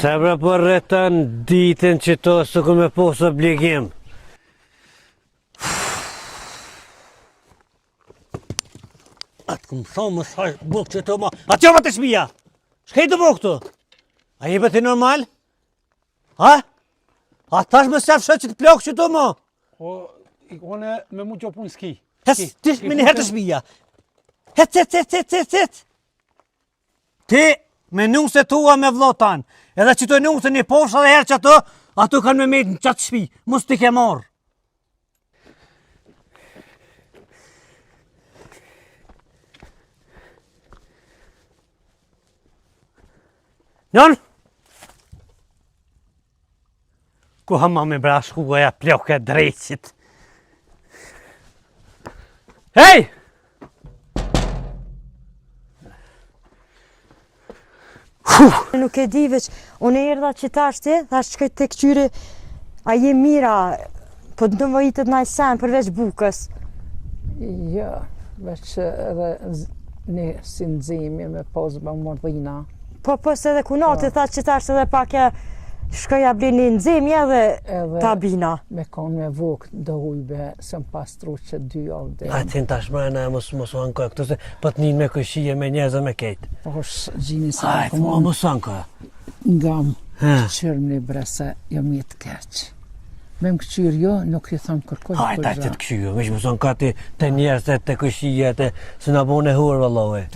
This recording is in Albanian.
Se bre për rretën ditën që to së ku me posë obligim. Atë këmë thonë më shaj bukë që të ma... A të të shpia? Shkej të bukë të? A je për ti normal? Ha? A tash më sef shë që të plokë që të ma? Po, ikone me mu qopun s'ki. Hes, ti me një herë të shpia. Het. Ti me nuse tua me vlotan. Edhe që të nuse një poshë dhe herë që ato kanë me mejtë në qatë shpi. Mus t'i ke marë. Njën? Ku hama me brashku goja ploke drejqit. Hej! Nuk e di veç, unë e erdha që ta shte, thash që të këqyri, a je mira, po të në vëjitët na i sen përveç bukës. Jo, veç edhe një si nëzimi me posë më mordhina. Po se edhe kunati, thash që ta shte edhe pak e shkoja bli një nëzimi edhe tabina. Me konë me vukë do ujbe, se më pastru që 2 javë dhe. A ti në tash mërë e mos ankoj, këtu se pët një me këshije me njerëzë me kejtë. Po është gjini se A ti mos ankoj. Nga më qërë më bre se jo mjetë keqë. Me më këqyrë jo, nuk i thamë kërkoj Hajt, të këqyrë, me që mos ankoj të njerëzë, të këshije, se në bone hurë vëllohi.